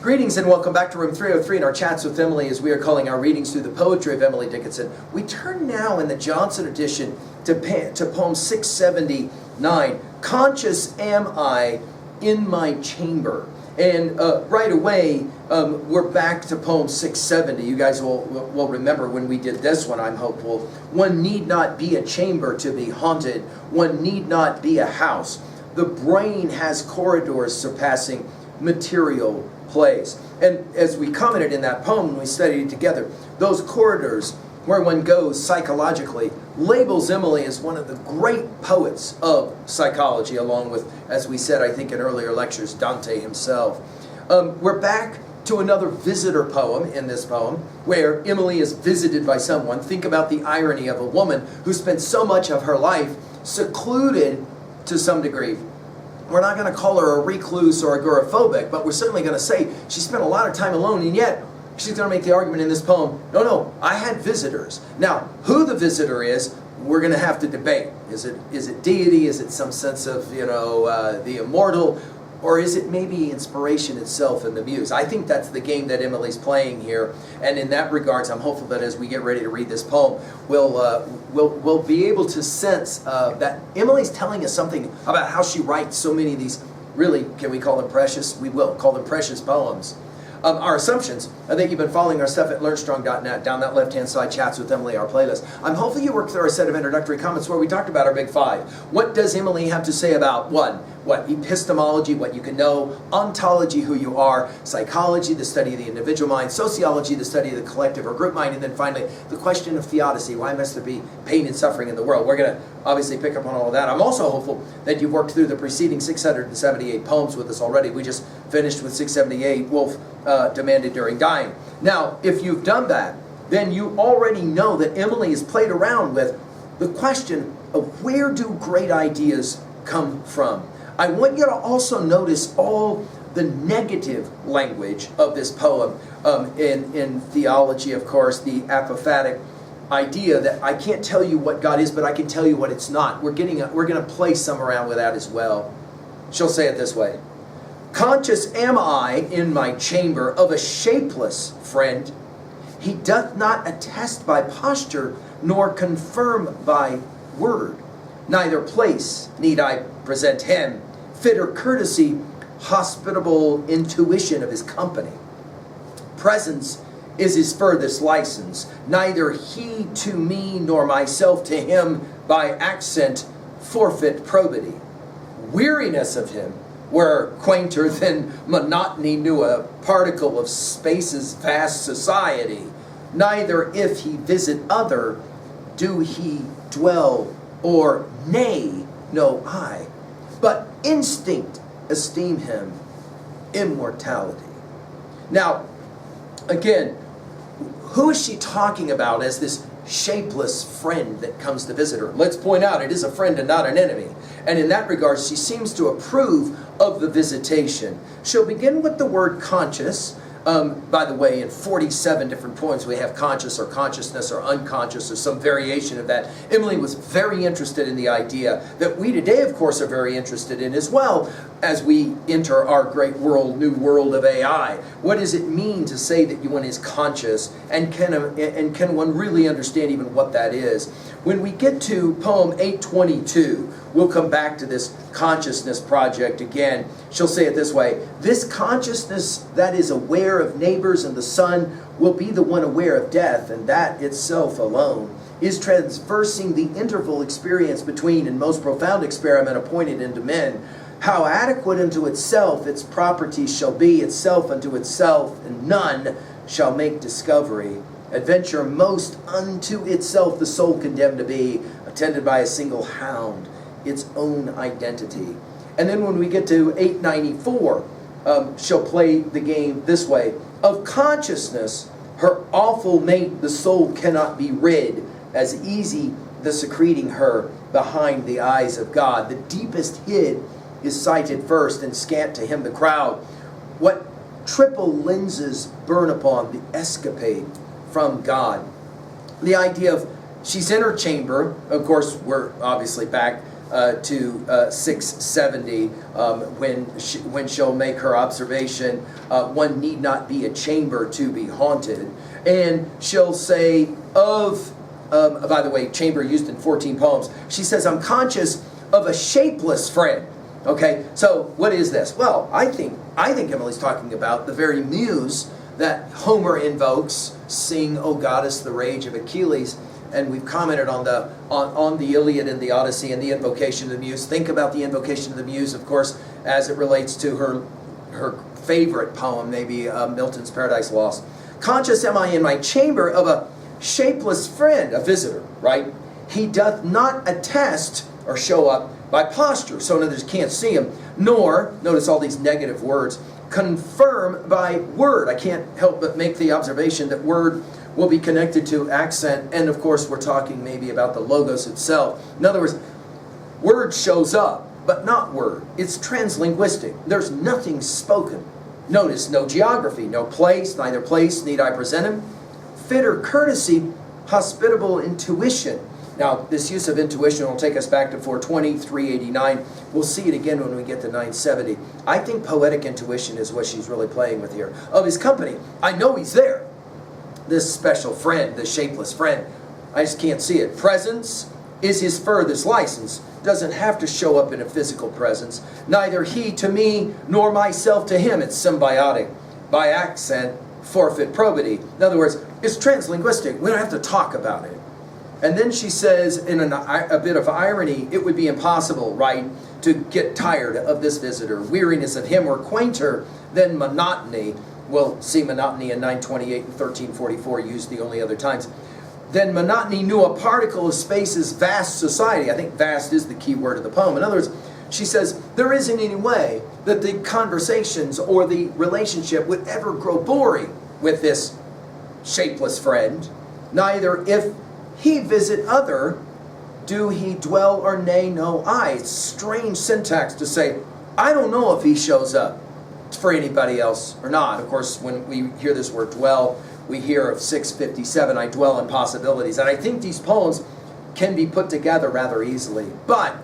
Greetings and welcome back to room 303 in our chats with Emily as we are calling our readings through the poetry of Emily Dickinson. We turn now in the Johnson edition to poem 679, Conscious Am I in My Chamber. And right away, we're back to poem 670. You guys will remember when we did this one, I'm hopeful. One need not be a chamber to be haunted. One need not be a house. The brain has corridors surpassing material place. And as we commented in that poem when we studied it together, those corridors where one goes psychologically labels Emily as one of the great poets of psychology, along with, as we said, I think in earlier lectures, Dante himself. We're back to another visitor poem in this poem, where Emily is visited by someone. Think about the irony of a woman who spent so much of her life secluded to some degree. We're not going to call her a recluse or agoraphobic, but we're certainly going to say she spent a lot of time alone, and yet she's going to make the argument in this poem, no, I had visitors. Now, who the visitor is, we're going to have to debate. Is it deity? Is it some sense of, the immortal? Or is it maybe inspiration itself in the muse? I think that's the game that Emily's playing here. And in that regards, I'm hopeful that as we get ready to read this poem, we'll be able to sense that Emily's telling us something about how she writes so many of these, really, can we call them precious? We will call them precious poems. Our assumptions, I think you've been following our stuff at learnstrong.net, down that left-hand side, Chats with Emily, our playlist. I'm hopeful you worked through our set of introductory comments where we talked about our big five. What does Emily have to say about, one, what epistemology, what you can know, ontology, who you are, psychology, the study of the individual mind, sociology, the study of the collective or group mind, and then finally, the question of theodicy, why must there be pain and suffering in the world? We're going to obviously pick up on all of that. I'm also hopeful that you've worked through the preceding 678 poems with us already. We just finished with 678, Wolf demanded during dying. Now, if you've done that, then you already know that Emily has played around with the question of where do great ideas come from. I want you to also notice all the negative language of this poem in theology, of course, the apophatic idea that I can't tell you what God is, but I can tell you what it's not. We're going to play some around with that as well. She'll say it this way. Conscious am I in my chamber of a shapeless friend. He doth not attest by posture, nor confirm by word. Neither place need I present him, fitter courtesy, hospitable intuition of his company. Presence is his furthest license, neither he to me nor myself to him by accent forfeit probity. Weariness of him were quainter than monotony knew a particle of space's vast society. Neither if he visit other, do he dwell, or nay, no I, but instinct esteem him immortality. Now, again, who is she talking about as this shapeless friend that comes to visit her? Let's point out it is a friend and not an enemy. And in that regard, she seems to approve of the visitation. She'll begin with the word conscious. By the way, in 47 different poems we have conscious or consciousness or unconscious or some variation of that. Emily was very interested in the idea that we today, of course, are very interested in as well as we enter our great world, new world of AI. What does it mean to say that one is conscious, and can one really understand even what that is? When we get to poem 822, we'll come back to this consciousness project again. She'll say it this way. This consciousness that is aware of neighbors and the sun will be the one aware of death, and that itself alone is transversing the interval experience between and most profound experiment appointed unto men. How adequate unto itself its properties shall be, itself unto itself, and none shall make discovery. Adventure most unto itself the soul condemned to be, attended by a single hound, its own identity. And then when we get to 894, she'll play the game this way. Of consciousness, her awful mate, the soul cannot be rid, as easy the secreting her behind the eyes of God. The deepest hid is sighted first, and scant to him the crowd. What triple lenses burn upon the escapade from God. The idea of she's in her chamber, of course, we're obviously back to 670 when she'll make her observation, one need not be a chamber to be haunted. And she'll say by the way, chamber used in 14 poems, she says, I'm conscious of a shapeless friend. Okay, so what is this? Well, I think Emily's talking about the very muse that Homer invokes, sing, O goddess, the rage of Achilles. And we've commented on the Iliad and the Odyssey and the invocation of the muse. Think about the invocation of the muse, of course, as it relates to her favorite poem, maybe Milton's Paradise Lost. Conscious am I in my chamber of a shapeless friend, a visitor, right? He doth not attest or show up by posture, so in other words, can't see him, nor, notice all these negative words, confirm by word. I can't help but make the observation that word will be connected to accent, and of course we're talking maybe about the logos itself. In other words, word shows up, but not word. It's translinguistic. There's nothing spoken. Notice no geography, no place, neither place need I present him. Fit or courtesy, hospitable intuition. Now, this use of intuition will take us back to 420, 389. We'll see it again when we get to 970. I think poetic intuition is what she's really playing with here. Of his company, I know he's there. This special friend, this shapeless friend, I just can't see it. Presence is his furthest license. Doesn't have to show up in a physical presence. Neither he to me, nor myself to him. It's symbiotic. By accent, forfeit probity. In other words, it's translinguistic. We don't have to talk about it. And then she says, in a bit of irony, it would be impossible, right, to get tired of this visitor. Weariness of him were quainter than monotony. We'll see monotony in 928 and 1344 used the only other times. Then monotony knew a particle of space's vast society. I think vast is the key word of the poem. In other words, she says, there isn't any way that the conversations or the relationship would ever grow boring with this shapeless friend. Neither if he visit other, do he dwell or nay no I. It's strange syntax to say, I don't know if he shows up for anybody else or not. Of course, when we hear this word dwell, we hear of 657, I dwell in possibilities. And I think these poems can be put together rather easily. But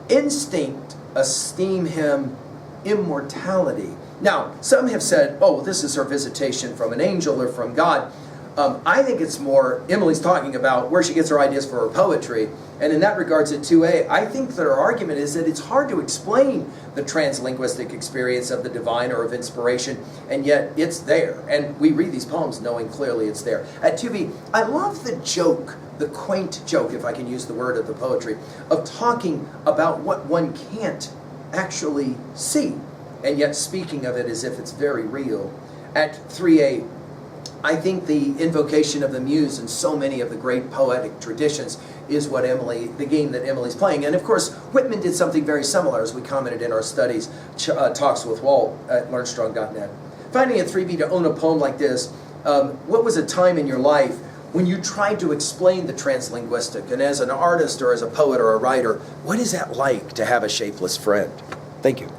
instinct esteem him immortality. Now, some have said, oh, this is her visitation from an angel or from God. I think it's more, Emily's talking about where she gets her ideas for her poetry. And in that regards at 2a, I think that her argument is that it's hard to explain the translinguistic experience of the divine or of inspiration, and yet it's there. And we read these poems knowing clearly it's there. At 2b, I love the joke, the quaint joke, if I can use the word of the poetry, of talking about what one can't actually see, and yet speaking of it as if it's very real. At 3a, I think the invocation of the muse in so many of the great poetic traditions is what the game that Emily's playing. And of course, Whitman did something very similar, as we commented in our studies, Talks with Walt at learnstrong.net. Finding at 3b to own a poem like this, what was a time in your life when you tried to explain the translinguistic? And as an artist or as a poet or a writer, what is that like to have a shapeless friend? Thank you.